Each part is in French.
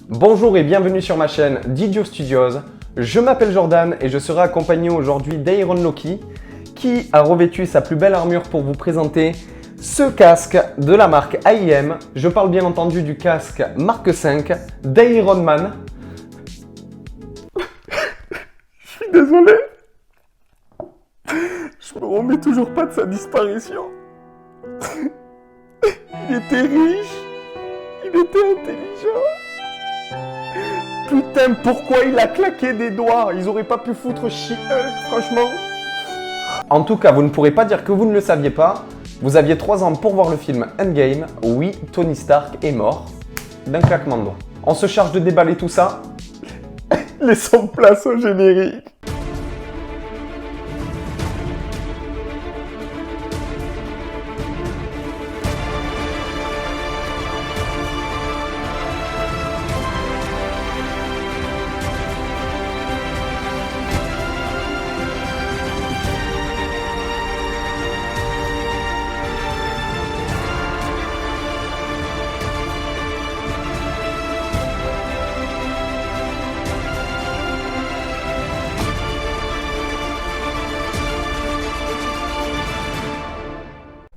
Bonjour et bienvenue sur ma chaîne Didio Studios. Je m'appelle Jordan et je serai accompagné aujourd'hui d'Iron Loki qui a revêtu sa plus belle armure pour vous présenter ce casque de la marque AIM. Je parle bien entendu du casque Mark 5 d'Iron Man. Je suis désolé. Je me remets toujours pas de sa disparition. Il était riche. Il était intelligent. Putain, pourquoi il a claqué des doigts? Ils auraient pas pu foutre She-Hulk, franchement. En tout cas, vous ne pourrez pas dire que vous ne le saviez pas. Vous aviez 3 ans pour voir le film Endgame. Oui, Tony Stark est mort d'un claquement de doigts. On se charge de déballer tout ça. Laissons place au générique.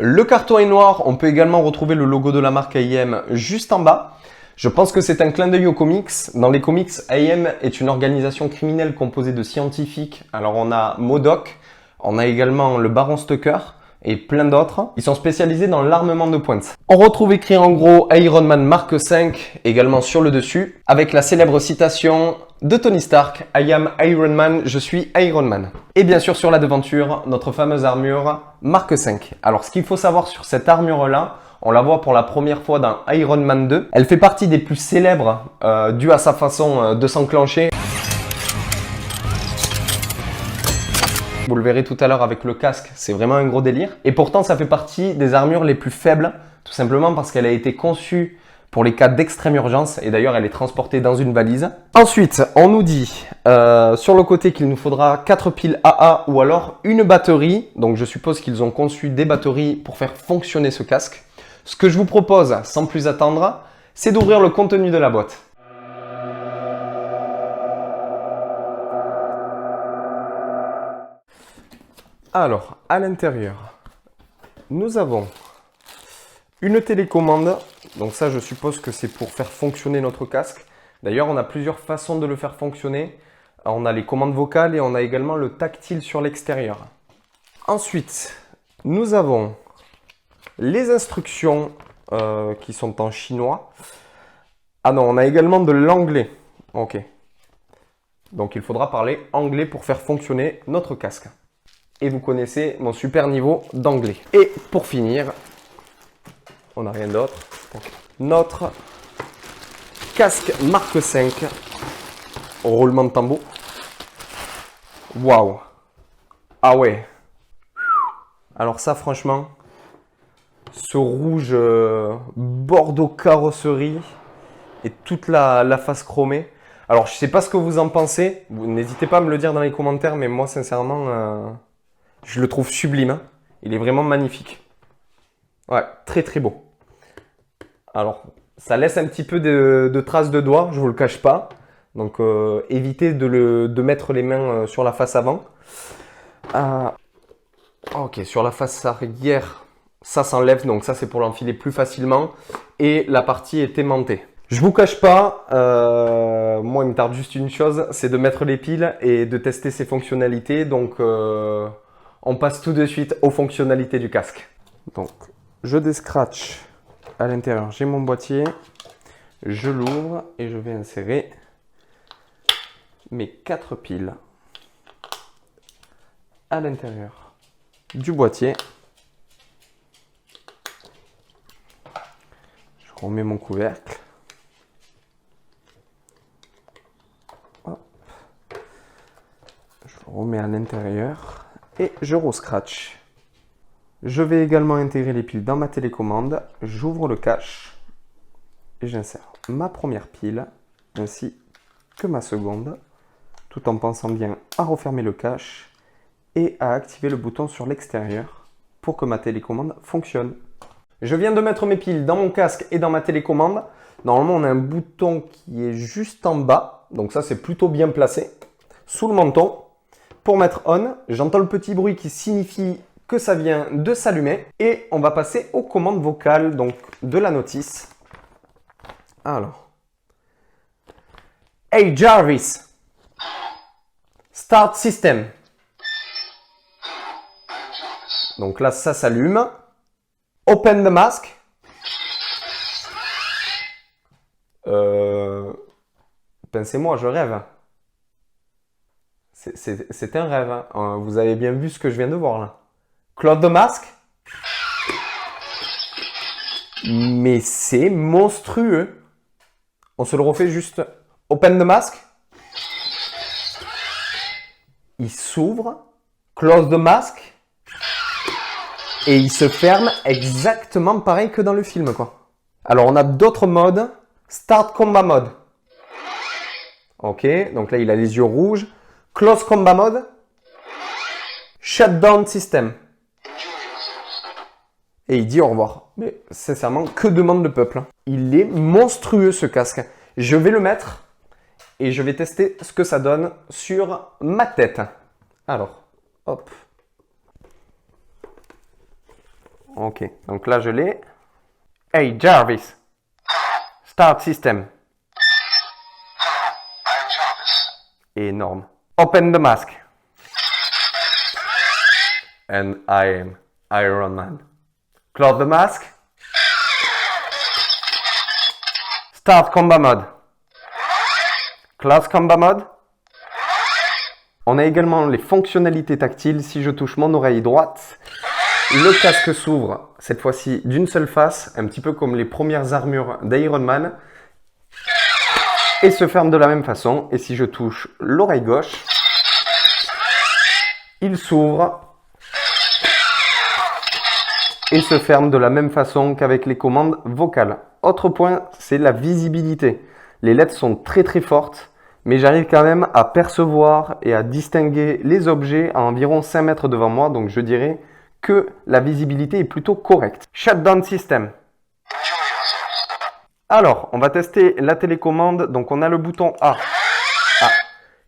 Le carton est noir, on peut également retrouver le logo de la marque AIM juste en bas. Je pense que c'est un clin d'œil aux comics. Dans les comics, AIM est une organisation criminelle composée de scientifiques. Alors on a MODOK, on a également le Baron Stucker et plein d'autres. Ils sont spécialisés dans l'armement de pointe. On retrouve écrit en gros Iron Man Mark 5 également sur le dessus avec la célèbre citation de Tony Stark, I am Iron Man, je suis Iron Man. Et bien sûr sur la devanture, notre fameuse armure Mark 5. Alors ce qu'il faut savoir sur cette armure là, on la voit pour la première fois dans Iron Man 2. Elle fait partie des plus célèbres due à sa façon de s'enclencher. Vous le verrez tout à l'heure avec le casque, c'est vraiment un gros délire. Et pourtant ça fait partie des armures les plus faibles, tout simplement parce qu'elle a été conçue pour les cas d'extrême urgence, et d'ailleurs elle est transportée dans une valise. Ensuite, on nous dit sur le côté qu'il nous faudra 4 piles AA ou alors une batterie. Donc je suppose qu'ils ont conçu des batteries pour faire fonctionner ce casque. Ce que je vous propose, sans plus attendre, c'est d'ouvrir le contenu de la boîte. Alors, à l'intérieur, nous avons une télécommande. Donc ça, je suppose que c'est pour faire fonctionner notre casque. D'ailleurs, on a plusieurs façons de le faire fonctionner. On a les commandes vocales et on a également le tactile sur l'extérieur. Ensuite, nous avons les instructions qui sont en chinois. Ah non, on a également de l'anglais. Ok. Donc il faudra parler anglais pour faire fonctionner notre casque. Et vous connaissez mon super niveau d'anglais. Et pour finir, on n'a rien d'autre. Donc, notre casque Mark 5. Roulement de tambour. Waouh. Ah ouais. Alors ça, franchement, ce rouge bordeaux carrosserie et toute la face chromée. Alors, je ne sais pas ce que vous en pensez. N'hésitez pas à me le dire dans les commentaires, mais moi, sincèrement, je le trouve sublime. Hein. Il est vraiment magnifique. Ouais, très très beau. Alors, ça laisse un petit peu de traces de doigts, je ne vous le cache pas. Donc, évitez de mettre les mains sur la face avant. Ok, sur la face arrière, ça s'enlève. Donc, ça, c'est pour l'enfiler plus facilement. Et la partie est aimantée. Je ne vous cache pas, moi, il me tarde juste une chose, c'est de mettre les piles et de tester ses fonctionnalités. Donc, on passe tout de suite aux fonctionnalités du casque. Donc, je déscratch à l'intérieur. J'ai mon boîtier. Je l'ouvre et je vais insérer mes 4 piles à l'intérieur du boîtier. Je remets mon couvercle. Hop. Je le remets à l'intérieur. Et je re-scratch. Je vais également intégrer les piles dans ma télécommande. J'ouvre le cache et j'insère ma première pile ainsi que ma seconde, tout en pensant bien à refermer le cache et à activer le bouton sur l'extérieur pour que ma télécommande fonctionne. Je viens de mettre mes piles dans mon casque et dans ma télécommande. Normalement, on a un bouton qui est juste en bas. Donc ça, c'est plutôt bien placé. Sous le menton. Pour mettre on, j'entends le petit bruit qui signifie que ça vient de s'allumer. Et on va passer aux commandes vocales donc de la notice. Alors. Hey Jarvis. Start system. Donc là, ça s'allume. Open the mask. Pensez-moi, je rêve. C'est un rêve. Hein. Vous avez bien vu ce que je viens de voir là. Close the mask. Mais c'est monstrueux. On se le refait juste. Open the mask. Il s'ouvre. Close the mask. Et il se ferme exactement pareil que dans le film, quoi. Alors, on a d'autres modes. Start combat mode. Ok, donc là, il a les yeux rouges. Close combat mode. Shutdown system. Et il dit au revoir. Mais sincèrement, que demande le peuple? Il est monstrueux, ce casque. Je vais le mettre et je vais tester ce que ça donne sur ma tête. Alors, hop. Ok, donc là je l'ai. Hey Jarvis, start system. Énorme. Open the mask. And I am Iron Man. Close the mask. Start combat mode. Close combat mode. On a également les fonctionnalités tactiles. Si je touche mon oreille droite, le casque s'ouvre, cette fois-ci d'une seule face, un petit peu comme les premières armures d'Iron Man, et se ferme de la même façon. Et si je touche l'oreille gauche, il s'ouvre et se ferme de la même façon qu'avec les commandes vocales. Autre point, c'est la visibilité. Les lettres sont très très fortes, mais j'arrive quand même à percevoir et à distinguer les objets à environ 5 mètres devant moi, donc je dirais que la visibilité est plutôt correcte. Shutdown system. Alors, on va tester la télécommande. Donc, on a le bouton A,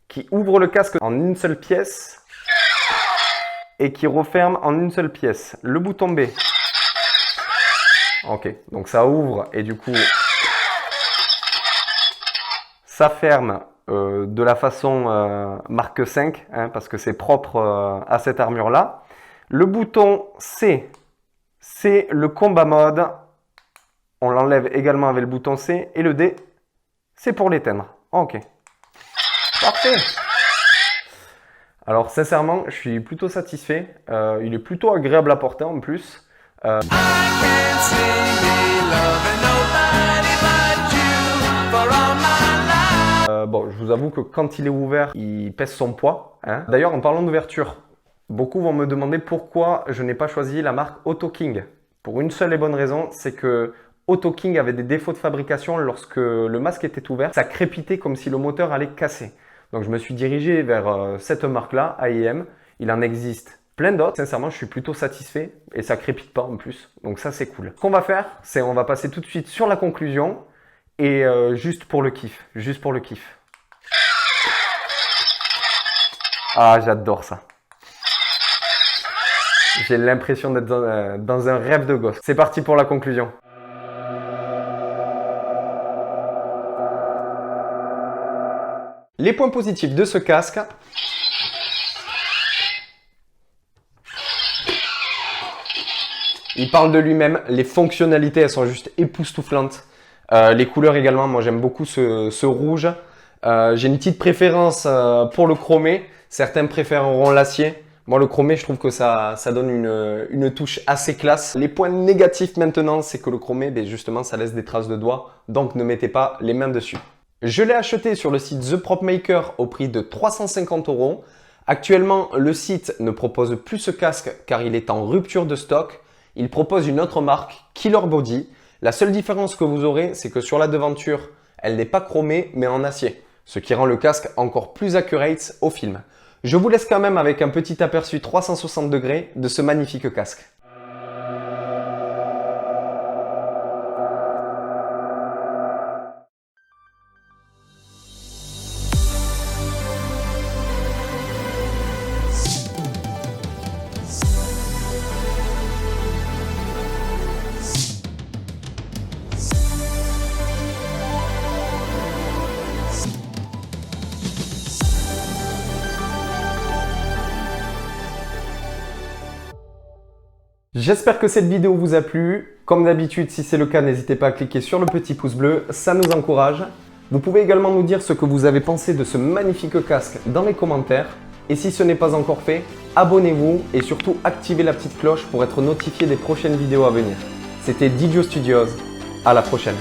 qui ouvre le casque en une seule pièce et qui referme en une seule pièce. Le bouton B. Ok, donc ça ouvre et du coup, ça ferme de la façon Mark 5, hein, parce que c'est propre à cette armure-là. Le bouton C, c'est le combat mode. On l'enlève également avec le bouton C. Et le D, c'est pour l'éteindre. Ok. Parfait. Alors, sincèrement, je suis plutôt satisfait. Il est plutôt agréable à porter en plus. Bon, je vous avoue que quand il est ouvert, il pèse son poids. Hein. D'ailleurs, en parlant d'ouverture, beaucoup vont me demander pourquoi je n'ai pas choisi la marque AutoKing. Pour une seule et bonne raison, c'est que AutoKing avait des défauts de fabrication lorsque le masque était ouvert. Ça crépitait comme si le moteur allait casser. Donc je me suis dirigé vers cette marque-là, AEM. Il en existe plein d'autres. Sincèrement, je suis plutôt satisfait et ça crépite pas en plus. Donc ça, c'est cool. Ce qu'on va faire, c'est on va passer tout de suite sur la conclusion et juste pour le kiff. Juste pour le kiff. Ah, j'adore ça. J'ai l'impression d'être dans un rêve de gosse. C'est parti pour la conclusion. Les points positifs de ce casque. Il parle de lui-même. Les fonctionnalités, elles sont juste époustouflantes. Les couleurs également. Moi, j'aime beaucoup ce rouge. J'ai une petite préférence pour le chromé. Certains préféreront l'acier. Moi, le chromé, je trouve que ça donne une touche assez classe. Les points négatifs maintenant, c'est que le chromé, ben justement, ça laisse des traces de doigts. Donc, ne mettez pas les mains dessus. Je l'ai acheté sur le site The Prop Maker au prix de 350 €. Actuellement, le site ne propose plus ce casque car il est en rupture de stock. Il propose une autre marque, Killer Body. La seule différence que vous aurez, c'est que sur la devanture, elle n'est pas chromée mais en acier, ce qui rend le casque encore plus accurate au film. Je vous laisse quand même avec un petit aperçu 360 degrés de ce magnifique casque. J'espère que cette vidéo vous a plu. Comme d'habitude, si c'est le cas, n'hésitez pas à cliquer sur le petit pouce bleu, ça nous encourage. Vous pouvez également nous dire ce que vous avez pensé de ce magnifique casque dans les commentaires. Et si ce n'est pas encore fait, abonnez-vous et surtout activez la petite cloche pour être notifié des prochaines vidéos à venir. C'était Didio Studios, à la prochaine.